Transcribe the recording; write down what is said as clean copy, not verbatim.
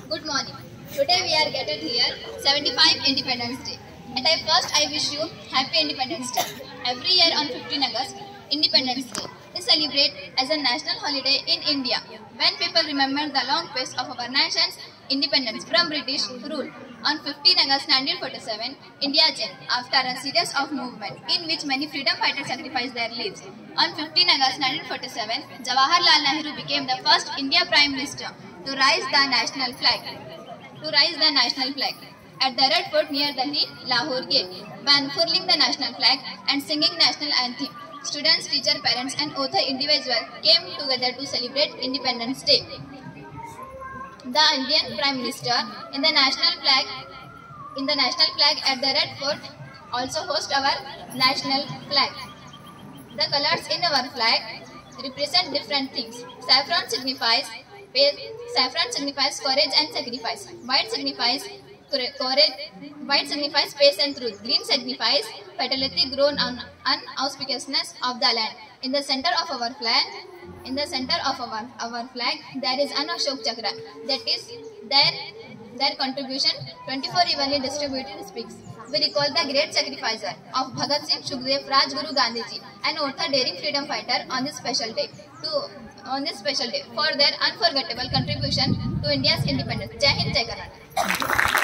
Good morning. Today we are gathered here, 75 Independence Day. At first I wish you Happy Independence Day. Every year on 15 August, Independence Day is celebrated as a national holiday in India. When people remember the long quest of our nation's independence from British rule, on 15 August 1947, India changed after a series of movements in which many freedom fighters sacrificed their lives. On 15 August 1947, Jawaharlal Nehru became the first India Prime Minister to raise the national flag. At the Red Fort near Delhi, Lahore Gate, by unfurling the national flag and singing national anthem, students, teachers, parents, and other individuals came together to celebrate Independence Day. The Indian Prime Minister in the national flag at the Red Fort also hosts our national flag. The colors in our flag represent different things. Saffron signifies courage and sacrifice. White signifies peace and truth. Green signifies fertility grown on unauspiciousness of the land. In the center of our flag, there is an Ashok Chakra. That is their contribution 24 evenly distributed speaks. We recall the great sacrifice of Bhagat Singh, Sukhdev, Rajguru Gandhiji, and other daring freedom fighter on this special day for their unforgettable contribution to India's independence. Jai Hind, Jai Karnataka.